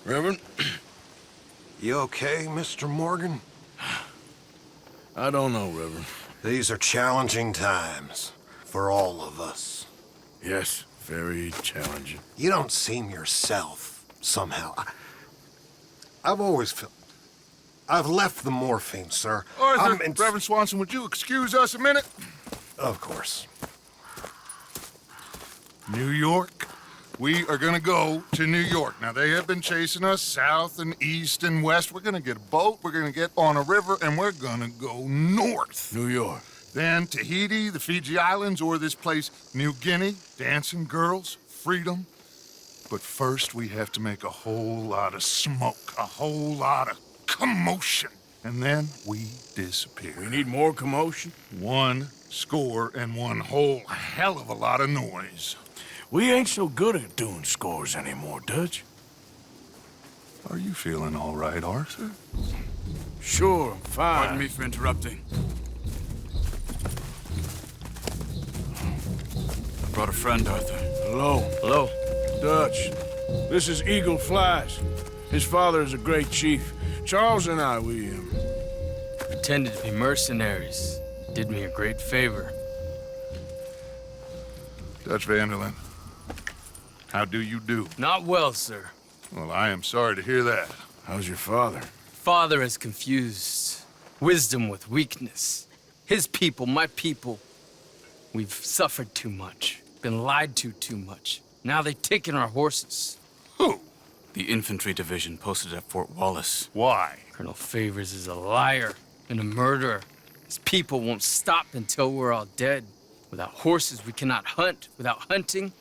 Reverend? You okay, Mr. Morgan? I don't know, Reverend. These are challenging times for all of us. Yes, very challenging. You don't seem yourself, somehow. I've always felt... I've left the morphine, sir. Arthur, Reverend Swanson, would you excuse us a minute? Of course. New York. We are gonna go to New York. Now, they have been chasing us south and east and west. We're gonna get a boat, we're gonna get on a river, and we're gonna go north. New York. Then Tahiti, the Fiji Islands, or this place, New Guinea, dancing girls, freedom. But first, we have to make a whole lot of smoke, a whole lot of commotion. And then we disappear. We need more commotion? 1 score and 1 whole hell of a lot of noise. We ain't so good at doing scores anymore, Dutch. Are you feeling all right, Arthur? Sure, I'm fine. Pardon me for interrupting. I brought a friend, Arthur. Hello. Hello. Dutch. This is Eagle Flies. His father is a great chief. Charles and I, we Pretended to be mercenaries. Did me a great favor. Dutch Vanderlyn, how do you do? Not well, sir. Well, I am sorry to hear that. How's your father? Father has confused wisdom with weakness. His people, my people. We've suffered too much. Been lied to too much. Now they've taken our horses. Who? The infantry division posted at Fort Wallace. Why? Colonel Favors is a liar and a murderer. His people won't stop until we're all dead. Without horses, we cannot hunt. Without hunting,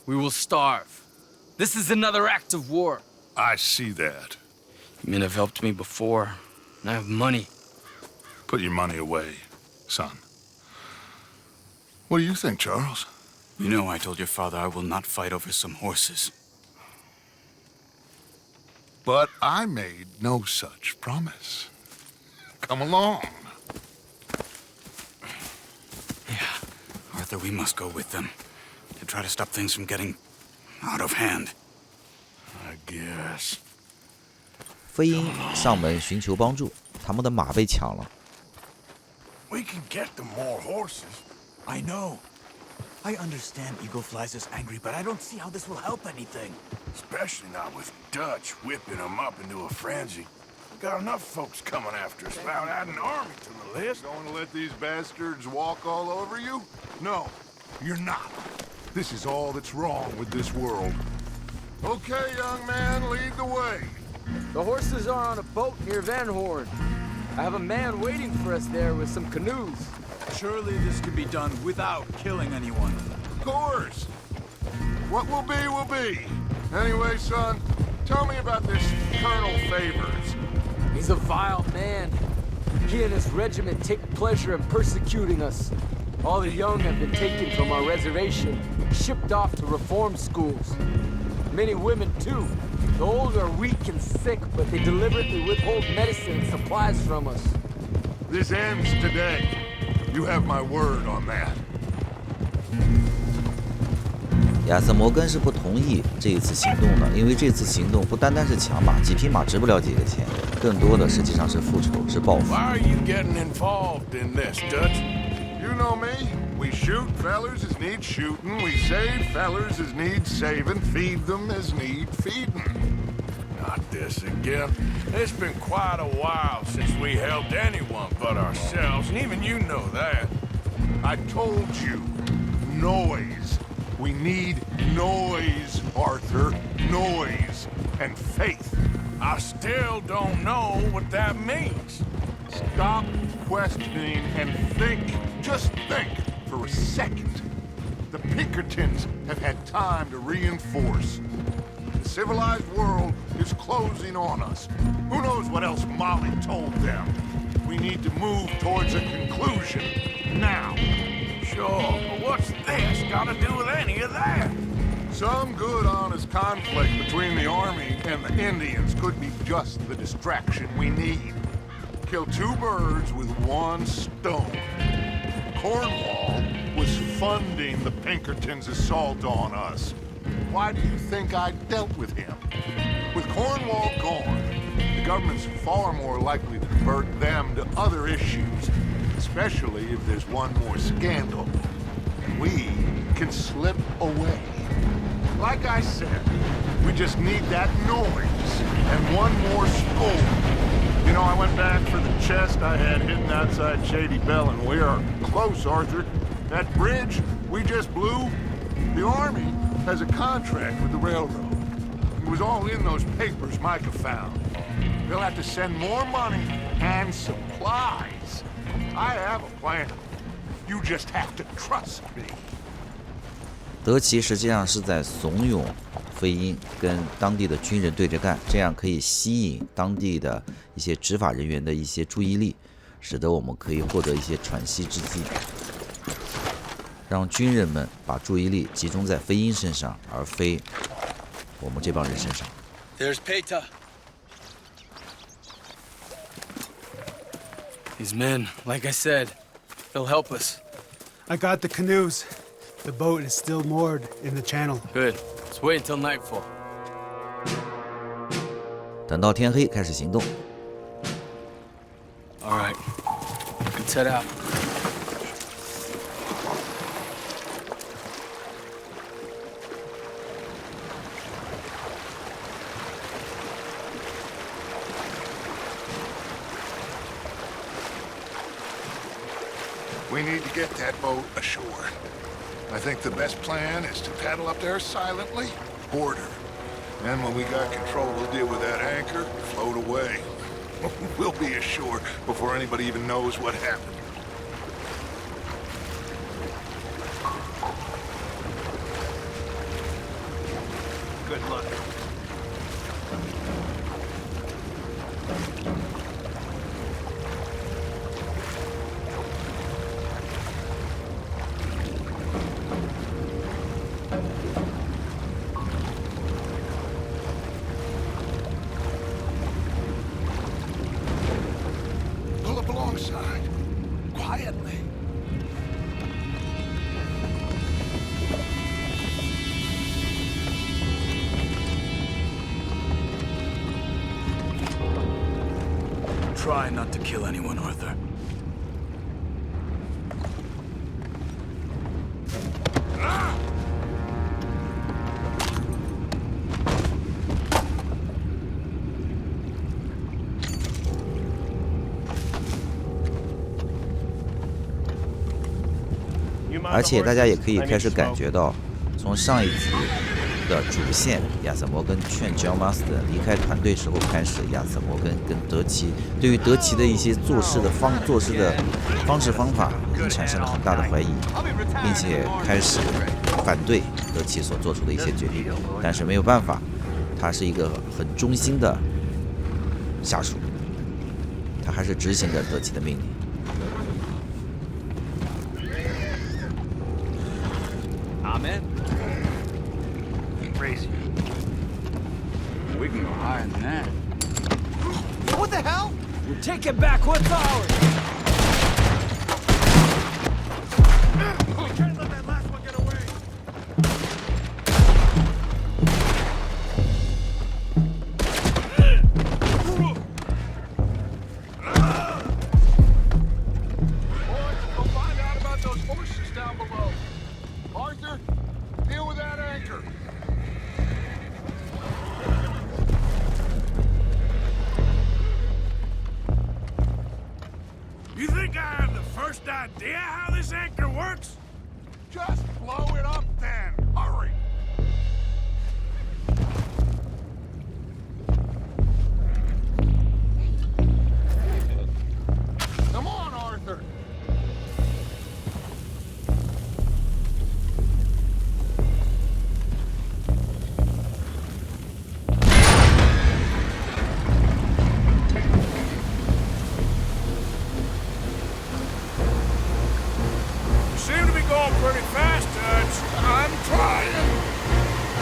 we will starve. This is another act of war. I see that. Men have helped me before, and I have money. Put your money away, son. What do you think, Charles? You know I told your father I will not fight over some horses. But I made no such promise. Come along. Yeah, Arthur, we must go with them to try to stop things from getting out of hand. I guess. 飞鹰上门寻求帮助，他们的马被抢了。We can get them more horses. I know. I understand Eagle Flies is angry, but I don't see how this will help anything. Especially not with Dutch whipping them up into a frenzy. Got enough folks coming after us without adding an army to the list. Going to let these bastards walk all over you? No, you're not. This is all that's wrong with this world. Okay, young man, lead the way. The horses are on a boat near Van Horn. I have a man waiting for us there with some canoes. Surely this can be done without killing anyone. Of course. What will be, will be. Anyway, son, tell me about this Colonel Favors. He's a vile man. He and his regiment take pleasure in persecuting us. All the young have been taken from our reservation, shipped off to reform schools. Many women, too. The old are weak and sick, but they deliberately withhold medicine and supplies from us. This ends today. You have my word on that. 亚瑟摩根是不同意这一次行动的，因为这次行动不单单是抢马，几匹马值不了几个钱，更多的实际上是复仇，是报复。 Why are you getting involved in this, Dutch? You know me. We shoot fellers as need shooting. We save fellers as need saving. Feed them as need feeding. Not this again. It's been quite a while since we helped anyone but ourselves, and even you know that. I told you. Noise. We need noise, Arthur. Noise. And faith. I still don't know what that means. Stop questioning and think. Just think for a second. The Pinkertons have had time to reinforce. The civilized world is closing on us. Who knows what else Molly told them? We need to move towards a conclusion. Now. Sure, but what's this got to do with any of that? Some good, honest conflict between the Army and the Indians could be just the distraction we need. Kill 2 birds with 1 stone. Cornwall was funding the Pinkertons' assault on us. Why do you think I dealt with him? With Cornwall gone, the government's far more likely to divert them to other issues, especially if there's one more scandal. And we can slip away. Like I said, we just need that noise and one more score. You know, I went back for the chest I had hidden outside Shady Bell, and we are close, Arthur. That bridge we just blew, the Army has a contract with the railroad. It was all in those papers Micah found. They'll have to send more money and supplies. I have a plan. You just have to trust me. 德奇实际上是在怂恿飞鹰跟当地的军人对着干，这样可以吸引当地的一些执法人员的一些注意力，使得我们可以获得一些喘息之机，让军人们把注意力集中在飞鹰身上，而非我们这帮人身上。There's Peta. These men, like I said, they'll help us. I got the canoes. The boat is still moored in the channel. Good. Let's wait until nightfall. 等到天黑开始行动。All right. Let's head out. We need to get that boat ashore. I think the best plan is to paddle up there silently, board her. Then when we got control, we'll deal with that anchor, float away. We'll be ashore before anybody even knows what happened. Good luck. Pull up alongside, quietly. Try not to kill anyone, Arthur. Ah! 而且大家也可以开始感觉到，从上一集的主线亚瑟摩根劝 John Marston 离开团队时候开始，亚瑟摩根跟德奇对于德奇的一些做事的方式方法已经产生了很大的怀疑，并且开始反对德奇所做出的一些决定。但是没有办法，他是一个很忠心的下属，他还是执行着德奇的命令。Amen. Crazy. We can go higher than that. What the hell? You're taking back what's ours. We can't let that last one get away. Boys, go find out about those horses down below. Arthur, deal with that anchor. You think I have the first idea how this anchor works? Just blow it up then. Hurry. Come on, Arthur. You seem to be going pretty fast, Dutch. I'm trying.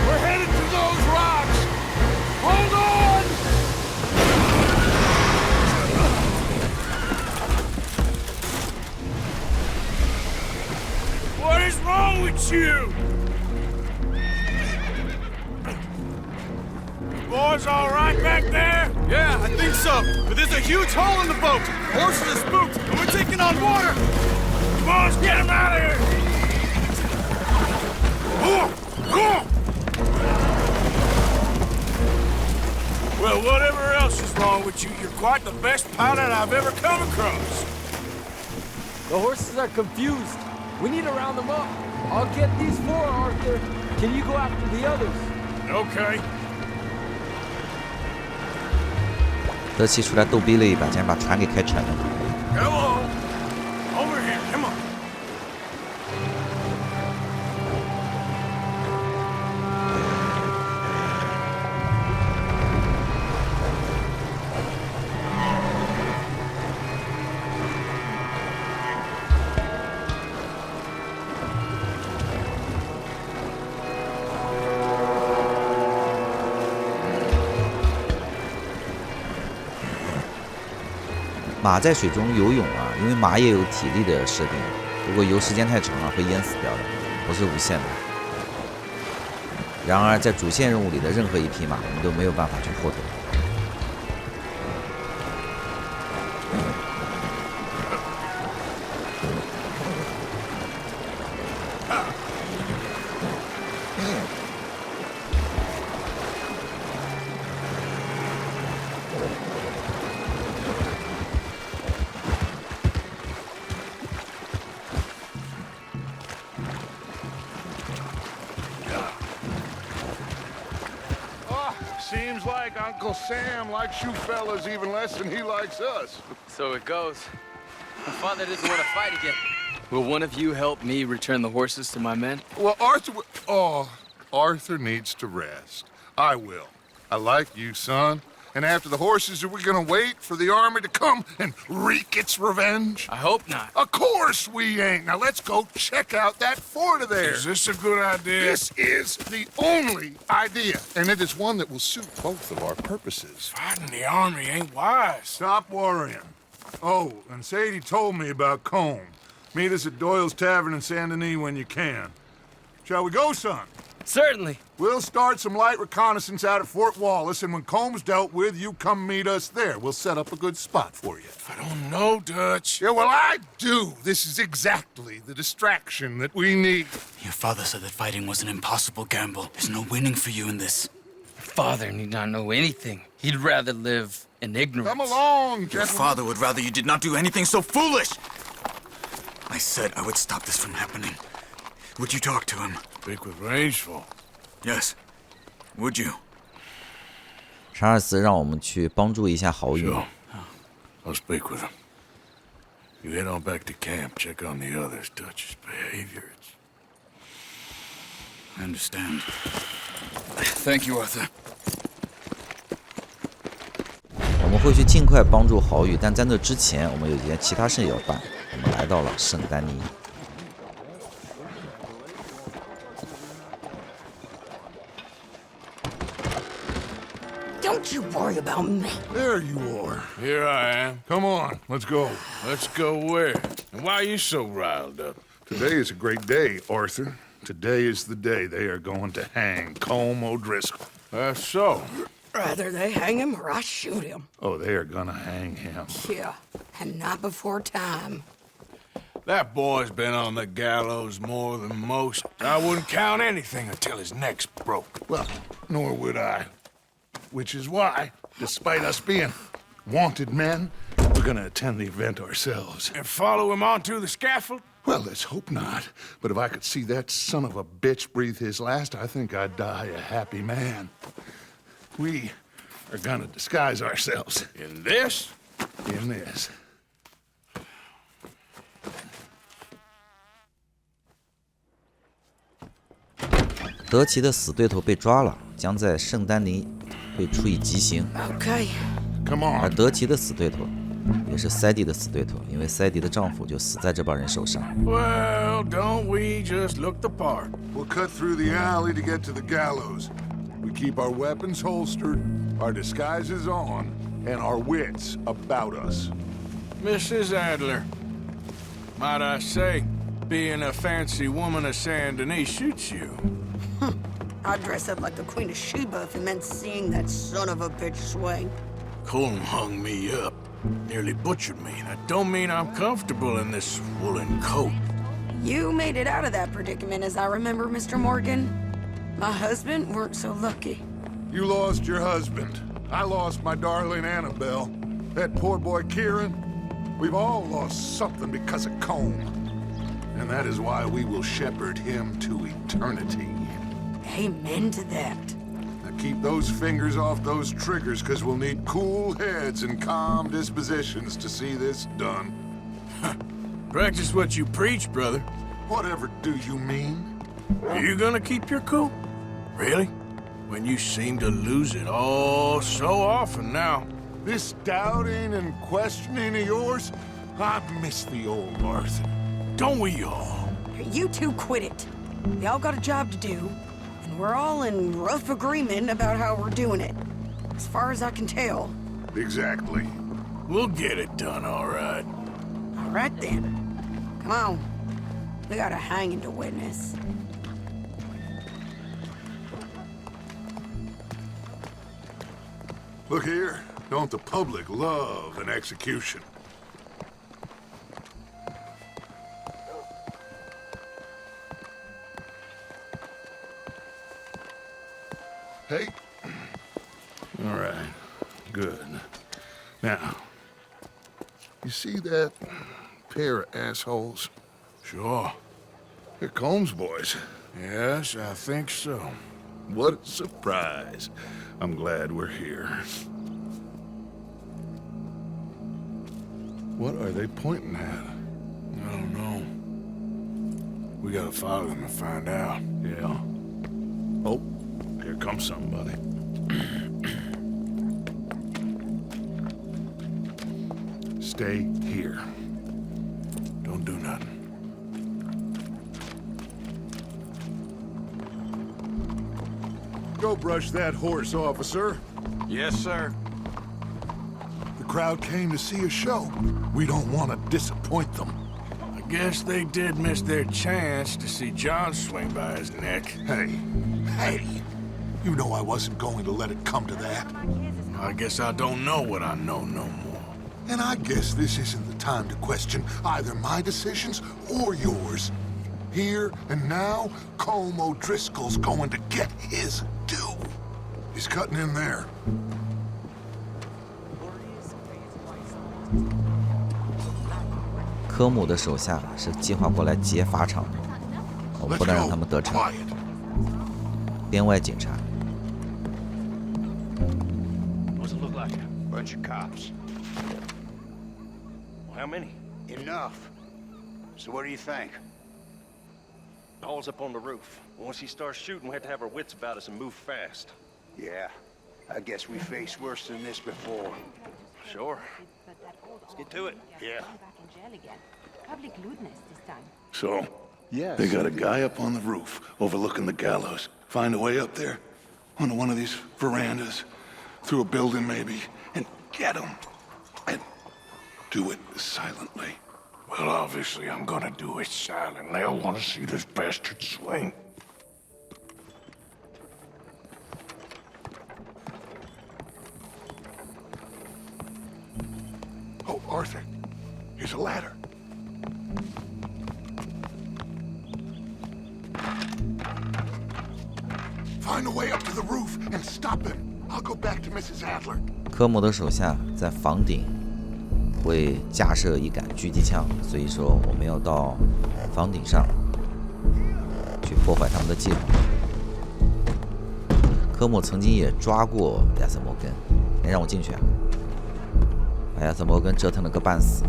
We're headed to those rocks. Hold on. What is wrong with you? boys all right back there? Yeah, I think so. But there's a huge hole in the boat. Horses are spooked, and we're taking on water. Come on, let's get him out of here! Well, whatever else is wrong with you, you're quite the best pilot I've ever come across. The horses are confused. We need to round them up. I'll get these four, Arthur. Can you go after the others? Okay. 德奇出来逗逼了一把，竟然把船给开沉了。 Come on. Over here, come on. 马在水中游泳啊，因为马也有体力的设定，如果游时间太长了会淹死掉的，不是无限的。然而在主线任务里的任何一匹马，我们都没有办法去获得。Seems like Uncle Sam likes you fellas even less than he likes us. So it goes. My father doesn't want to fight again. Will one of you help me return the horses to my men? Well, Arthur needs to rest. I will. I like you, son. And after the horses, are we gonna wait for the army to come and wreak its revenge? I hope not. Of course we ain't. Now let's go check out that fort of theirs. Is this a good idea? This is the only idea, and it is one that will suit both of our purposes. Fighting the army ain't wise. Stop worrying. Oh, and Sadie told me about Combe. Meet us at Doyle's Tavern in Saint Denis when you can. Shall we go, son? Certainly. We'll start some light reconnaissance out at Fort Wallace, and when Comb's dealt with, you come meet us there. We'll set up a good spot for you. I don't know, Dutch. Yeah, well, I do. This is exactly the distraction that we need. Your father said that fighting was an impossible gamble. There's no winning for you in this. Father need not know anything. He'd rather live in ignorance. Come along, Your gentlemen. father would rather you did not do anything so foolish. I said I would stop this from happening. Would you talk to him? Speak with Rangeful. Yes. Would you? 查尔斯让我们去帮助一下豪宇。 Sure. I'll speak with him. You head on back to camp, check on the others. Dutch's behavior. I understand. Thank you, Arthur. 我们会去尽快帮助豪宇，但在那之前，我们有一件其他事要办。我们来到了圣丹尼。 Don't you worry about me. There you are. Here I am. Come on, let's go. Let's go where? And why are you so riled up? Today is a great day, Arthur. Today is the day they are going to hang Colm O'Driscoll. That's so. Rather they hang him or I shoot him. Oh, they are gonna hang him. Yeah, and not before time. That boy's been on the gallows more than most. I wouldn't count anything until his neck's broke. Well, nor would I. Which is why, despite us being wanted men, we're gonna attend the event ourselves. And follow him onto the scaffold? Well, let's hope not. But if I could see that son of a bitch breathe his last, I think I'd die a happy man. We are gonna disguise ourselves In this? in this. 德奇的死对头被抓了，将在圣丹尼被处以极刑。 Okay. Come 而 on. 德奇的死对头也是塞迪的死对头，因为塞迪的丈夫就死在这帮人手上。 Well, don't we just look the part? We'll cut through the alley to get to the gallows. We keep our weapons holstered, our disguises on, and our wits about us. Mrs. Adler, might I say, being a fancy woman of Saint Denis suits you. I'd dress up like the Queen of Sheba if it meant seeing that son of a bitch swing. Colm hung me up. Nearly butchered me. That don't mean I'm comfortable in this woolen coat. You made it out of that predicament, as I remember, Mr. Morgan. My husband weren't so lucky. You lost your husband. I lost my darling Annabelle. That poor boy Kieran. We've all lost something because of Colm. And that is why we will shepherd him to eternity. Amen to that. Now keep those fingers off those triggers, because we'll need cool heads and calm dispositions to see this done. Practice what you preach, brother. Whatever do you mean? Are you gonna keep your cool? Really? When you seem to lose it all so often now. This doubting and questioning of yours, I miss the old Arthur. Don't we all? You two quit it. We all got a job to do, and we're all in rough agreement about how we're doing it. As far as I can tell. Exactly. We'll get it done, all right. All right then. Come on. We got a hanging to witness. Look here. Don't the public love an execution? Hey. All right. Good. Now, you see that pair of assholes? Sure. They're Combs boys. Yes, I think so. What a surprise. I'm glad we're here. What are they pointing at? I don't know. We gotta follow them and find out. Yeah. Oh, here comes somebody. Stay here. Don't do nothing. Go brush that horse, officer. Yes, sir. The crowd came to see a show. We don't want to disappoint them. I guess they did miss their chance to see John swing by his neck. Hey, you know I wasn't going to let it come to that. I guess I don't know what I know no more. And I guess this isn't the time to question either my decisions or yours. Here and now, Colm O'Driscoll's going to get his due. He's cutting in there. 科姆的手下是计划过来劫法场的，我们不能让他们得逞。编外警察。What's it look like? Bunch of cops. Well, how many? Enough. So what do you think? Paul's up on the roof. Once he starts shooting, we have to have our wits about us and move fast. Yeah. I guess we faced worse than this before. Sure. Let's get to it. Yeah. Public lewdness this time. So, yes. They got a guy up on the roof overlooking the gallows. Find a way up there, onto one of these verandas, through a building maybe, and get him. And do it silently. Well, obviously I'm gonna do it silently. I want to see this bastard swing. Oh, Arthur, here's a ladder. Find a way up to the roof and stop him. I'll go back to Mrs. Adler. 科姆的手下在房顶会架设一杆狙击枪，所以说我们要到房顶上去破坏他们的计划。科姆曾经也抓过亚瑟摩根，你让我进去啊？把亚瑟摩根折腾了个半死。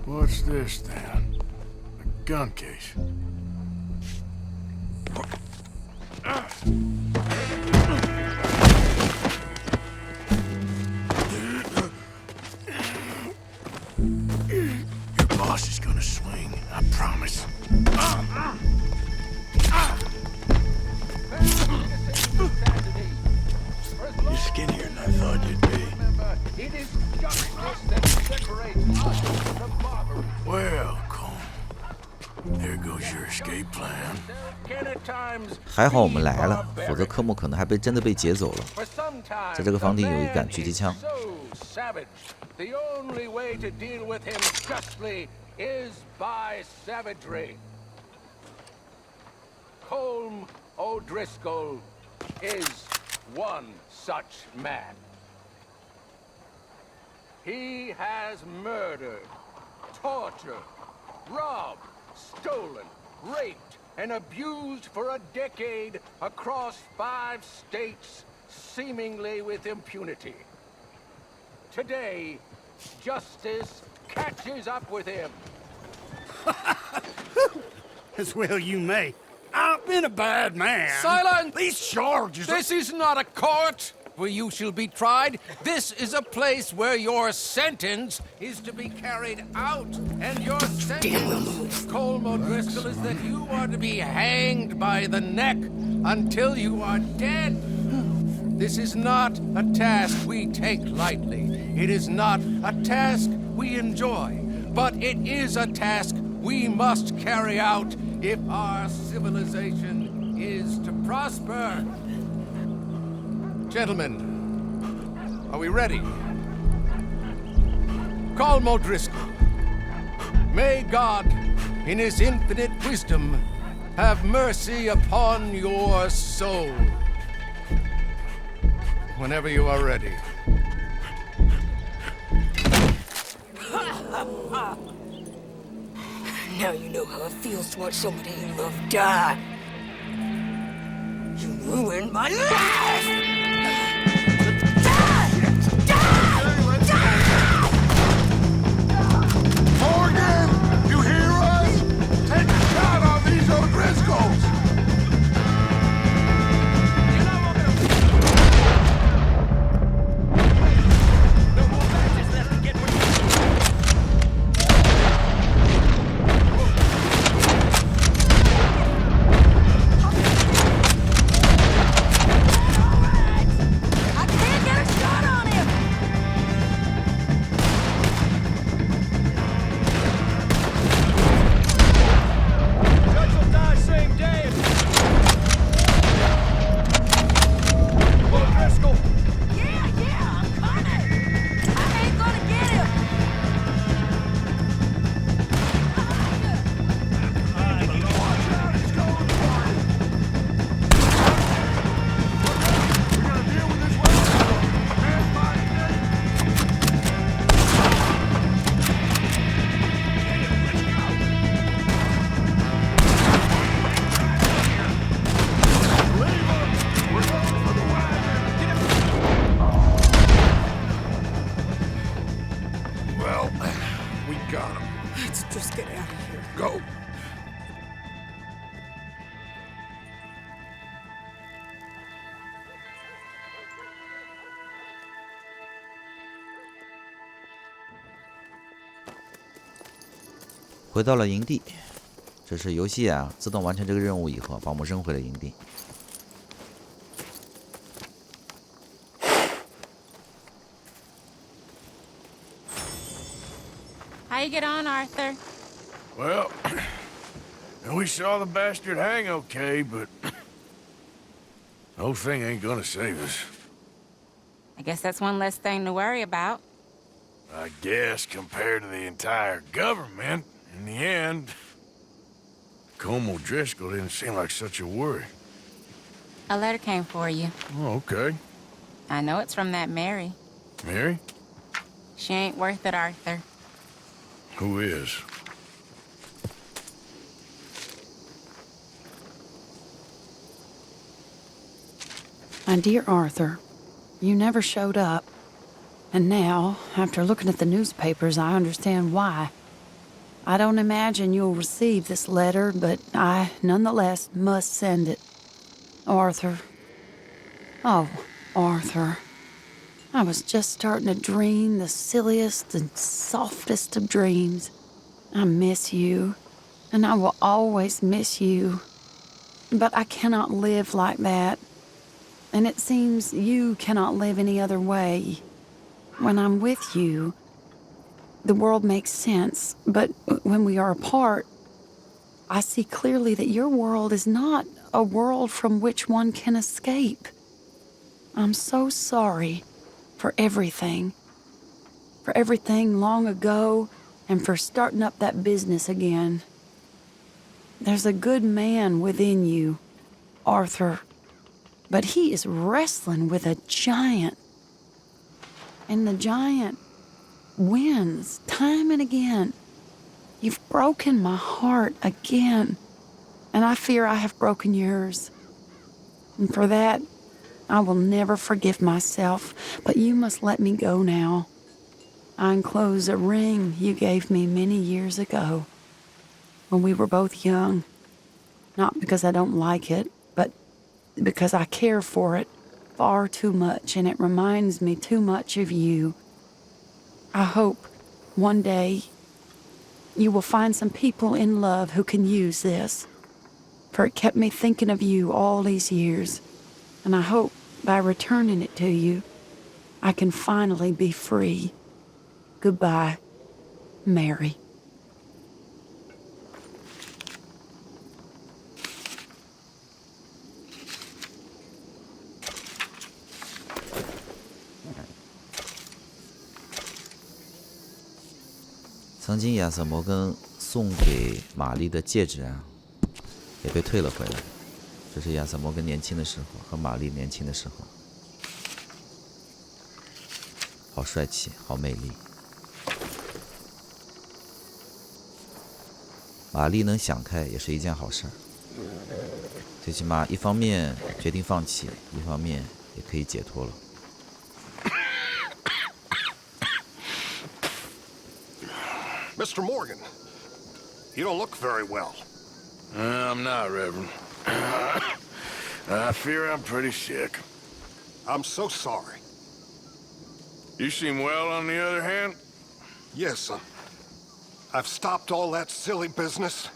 What's this then? A gun case. Your boss is gonna swing, I promise. You're skinnier than I thought you'd be. It is justice that separates us from barbarism. Well, Cole, there goes your escape plan. 还好我们来了，否则科莫可能还真的被劫走了。在这个房顶有一杆狙击枪。The only way to deal with him justly is by savagery. Colm O'Driscoll is one such man. He has murdered, tortured, robbed, stolen, raped, and abused for a decade across 5 states, seemingly with impunity. Today, justice catches up with him. As well you may. I've been a bad man. Silence! These charges are... This is not a court where you shall be tried. This is a place where your sentence is to be carried out. And your sentence, Colm O'Driscoll, is that you are to be hanged by the neck until you are dead. This is not a task we take lightly. It is not a task we enjoy. But it is a task we must carry out if our civilization is to prosper. Gentlemen, are we ready? Colm O'Driscoll, may God, in his infinite wisdom, have mercy upon your soul. Whenever you are ready. Now you know how it feels to watch somebody you love die. You ruined my life! Morgan! You hear us? Take a shot on these O'Driscolls! Let's just get out of here. Go.回到了营地，这是游戏啊，自动完成这个任务以后，把我们扔回了营地。How you get on, Arthur? Well, we saw the bastard hang okay, but the whole thing ain't gonna save us. I guess that's one less thing to worry about. I guess compared to the entire government, in the end, Colm O'Driscoll didn't seem like such a worry. A letter came for you. Oh, okay. I know it's from that Mary. Mary? She ain't worth it, Arthur. Who is? My dear Arthur, you never showed up. And now, after looking at the newspapers, I understand why. I don't imagine you'll receive this letter, but I nonetheless must send it. Arthur. Oh, Arthur. I was just starting to dream the silliest and softest of dreams. I miss you, and I will always miss you. But I cannot live like that. And it seems you cannot live any other way. When I'm with you, the world makes sense, but when we are apart, I see clearly that your world is not a world from which one can escape. I'm so sorry for everything long ago, and for starting up that business again. There's a good man within you, Arthur, but he is wrestling with a giant. And the giant wins time and again. You've broken my heart again, and I fear I have broken yours. And for that, I will never forgive myself, but you must let me go now. I enclose a ring you gave me many years ago, when we were both young. Not because I don't like it, but because I care for it far too much, and it reminds me too much of you. I hope one day you will find some people in love who can use this, for it kept me thinking of you all these years, and I hope by returning it to you, I can finally be free. Goodbye, Mary.曾经亚瑟摩根送给玛丽的戒指啊，也被退了回来。这是亚瑟摩根年轻的时候和玛丽年轻的时候，好帅气，好美丽。玛丽能想开也是一件好事儿，最起码一方面决定放弃，一方面也可以解脱了。Mr. Morgan, you don't look very well. I'm not, Reverend. I fear I'm pretty sick. I'm so sorry. You seem well, on the other hand? Yes, I've stopped all that silly business.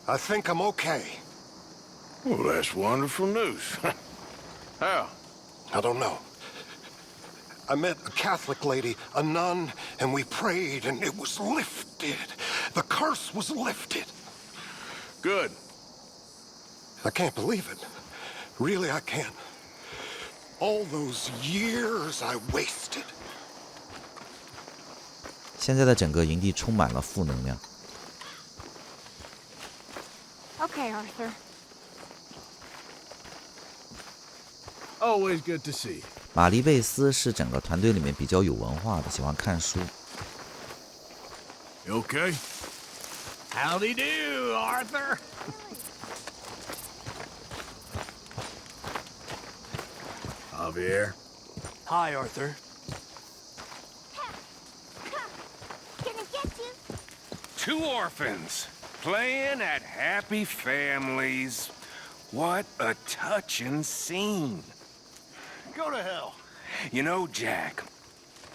I think I'm okay. Well, that's wonderful news. How? I don't know. I met a Catholic lady, a nun, and we prayed, and it was lifted. The curse was lifted. Good. I can't believe it. Really, I can't. All those years I wasted. 现在的整个营地充满了负能量。Okay, Arthur. Always good to see you. 玛丽贝斯是整个团队里面比较有文化的，喜欢看书。You okay? Howdy do, Arthur. Javier. Hi, Arthur. Gonna get you. Two orphans playing at happy families. What a touching scene. Go to hell. You know, Jack,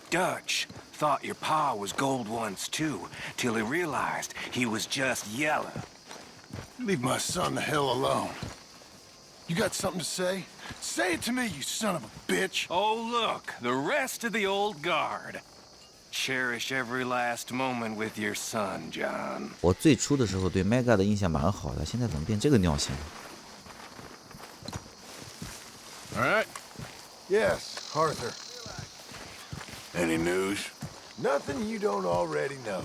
Dutch thought your pa was gold once too, till he realized he was just yellow. Leave my son the hell alone. You got something to say? Say it to me, you son of a bitch. Oh, look, the rest of the old guard. Cherish every last moment with your son, John. 我最初的时候对 Mega 的印象蛮好的，现在怎么变这个尿性了？ All right. Yes, Arthur. Any news? Nothing you don't already know.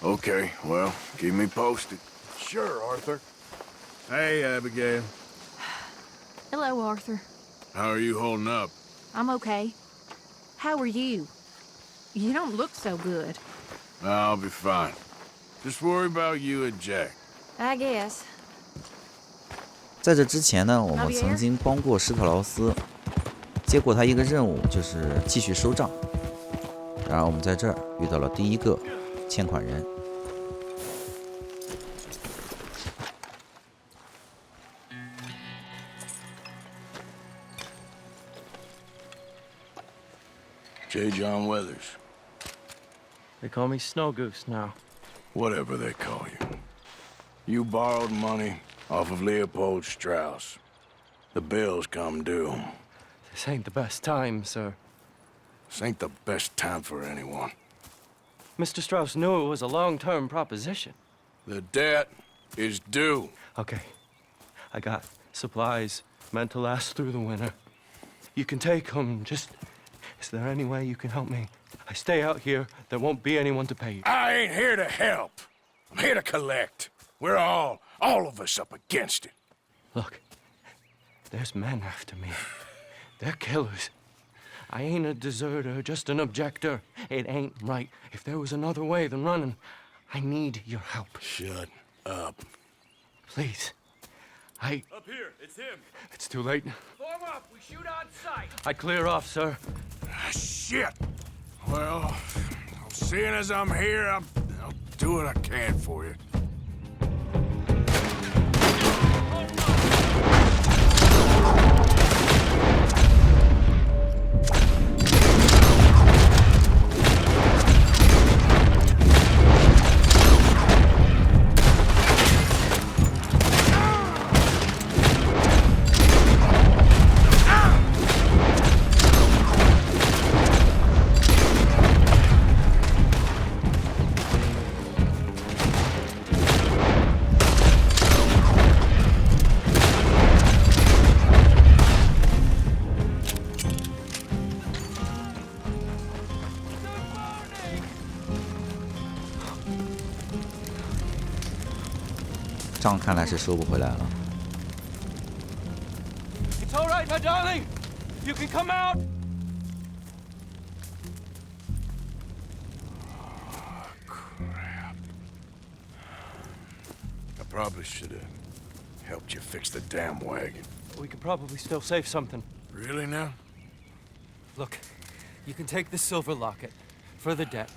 Okay, well, keep me posted. Sure, Arthur. Hey, Abigail. Hello, Arthur. How are you holding up? I'm okay. How are you? You don't look so good. I'll be fine. Just worry about you and Jack. I guess. 在这之前呢，我们曾经帮过施特劳斯，接过他一个任务，就是继续收账。然而我们在这儿遇到了第一个欠款人。J. John Weathers. They call me Snow Goose now. Whatever they call you. You borrowed money off of Leopold Strauss. The bills come due. This ain't the best time, sir. This ain't the best time for anyone. Mr. Strauss knew it was a long-term proposition. The debt is due. Okay. I got supplies meant to last through the winter. You can take them, just... Is there any way you can help me? I stay out here, there won't be anyone to pay you. I ain't here to help. I'm here to collect. We're all of us up against it. Look, there's men after me. They're killers. I ain't a deserter, just an objector. It ain't right. If there was another way than running, I need your help. Shut up. Please. Up here, it's him. It's too late. Form up, we shoot on sight. I clear off, sir. Shit. Well, seeing as I'm here, I'll do what I can for you.账看来是收不回来了。 It's all right, my darling. You can come out. Crap. I probably should have helped you fix the damn wagon. We could probably still save something. Really now? Look, you can take the silver locket for the debt.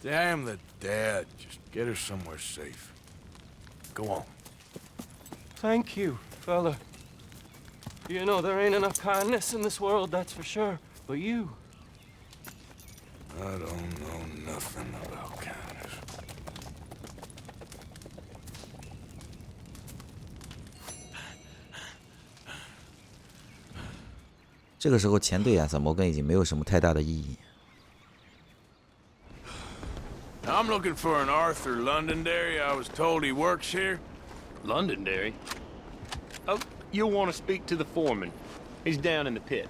Damn the dad. Just get her somewhere safe. Go on. Thank you, fella. You know, there ain't enough kindness in this world, that's for sure. But you... I don't know nothing about kindness. "这个时候，钱对亚瑟摩根已经没有什么太大的意义。 I'm looking for an Arthur Londonderry. I was told he works here. Londonderry? Oh, you'll want to speak to the foreman. He's down in the pit.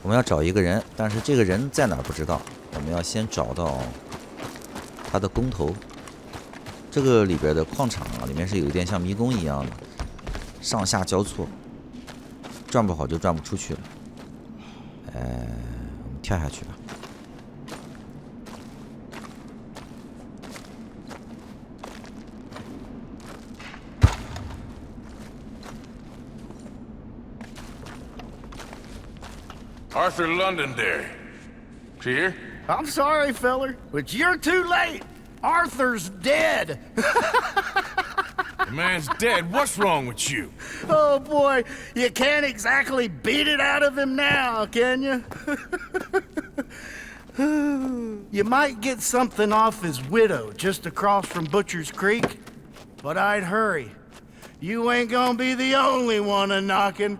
我们要找一个人，但是这个人在哪儿不知道。我们要先找到他的工头。这个里边的矿场啊，里面是有一点像迷宫一样的，上下交错，转不好就转不出去了。我们跳下去吧。 Arthur Londonderry. Is he here? I'm sorry, feller, but you're too late. Arthur's dead. The man's dead. What's wrong with you? Oh, boy, you can't exactly beat it out of him now, can you? You might get something off his widow just across from Butcher's Creek, but I'd hurry. You ain't gonna be the only one a-knocking.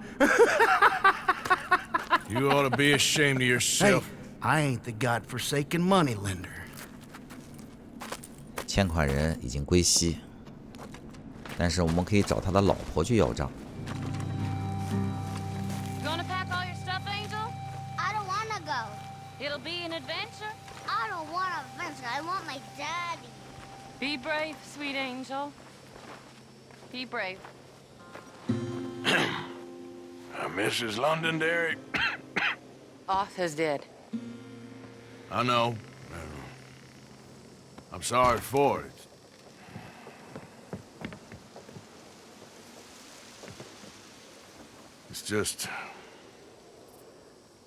You ought to be ashamed of yourself. Hey, I ain't the godforsaken moneylender. 欠款人已经归西，但是我们可以找他的老婆去要账。 Gonna pack all your stuff, Angel? I don't wanna go. It'll be an adventure. I don't want an adventure. I want my daddy. Be brave, sweet Angel. Be brave. Mrs. Londonderry? Arthur's dead. I know. I'm sorry for it. It's just...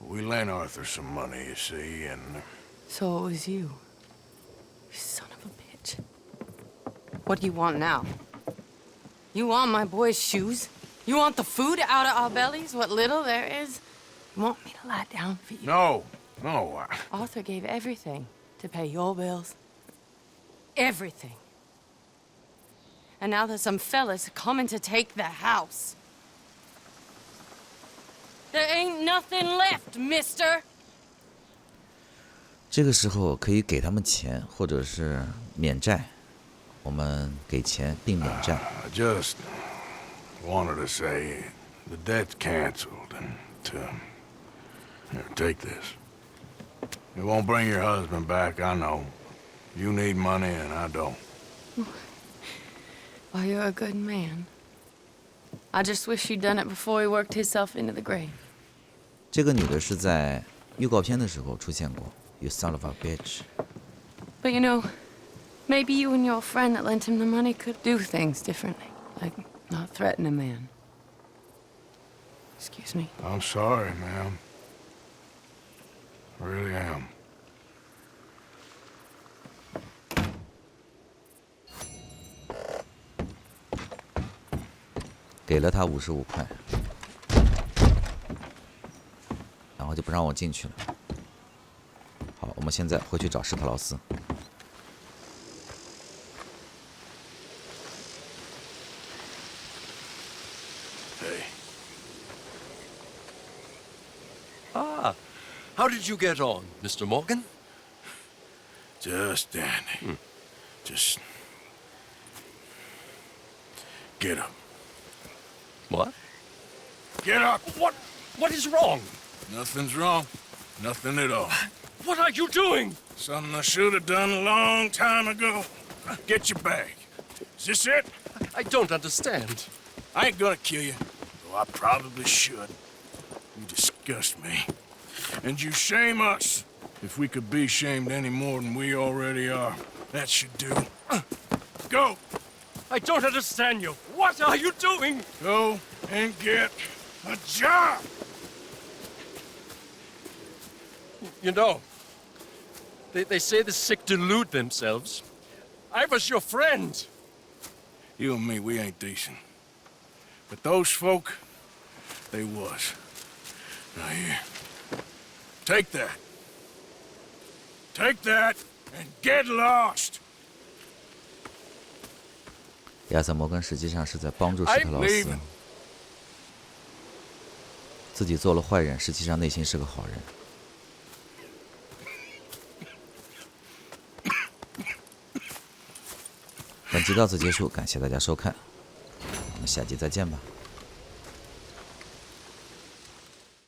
we lent Arthur some money, you see, and... So it was you. You son of a bitch. What do you want now? You want my boy's shoes? You want the food out of our bellies, what little there is? You want me to lie down for you? No. No. Arthur gave everything to pay your bills. Everything. And now there's some fellas coming to take the house. There ain't nothing left, mister. 这个时候可以给他们钱，或者是免债。我们给钱并免债。I just wanted to say the debt's canceled and to here, take this. It won't bring your husband back, I know. You need money and I don't. Well, you're a good man. I just wish you'd done it before he worked himself into the grave. 这个女的是在预告片的时候出现过。You son of a bitch. But you know, maybe you and your friend that lent him the money could do things differently. Like, not threaten a man. Excuse me. I'm sorry, ma'am. I really am. 给了他55块，然后就不让我进去了。好，我们现在回去找施特劳斯。How did you get on, Mr. Morgan? Just dandy. Just get up. What? Get up! What is wrong? Nothing's wrong. Nothing at all. What are you doing? Something I should have done a long time ago. Get your bag. Is this it? I don't understand. I ain't gonna kill you, though I probably should. You disgust me. And you shame us. If we could be shamed any more than we already are, that should do. Go! I don't understand you. What are you doing? Go and get a job! You know, they say the sick delude themselves. I was your friend. You and me, we ain't decent. But those folk, they was. Now here, take that. Take that and get lost. 亚瑟摩根实际上是在帮助施特劳斯，自己做了坏人，实际上内心是个好人。本集到此结束，感谢大家收看，我们下集再见吧。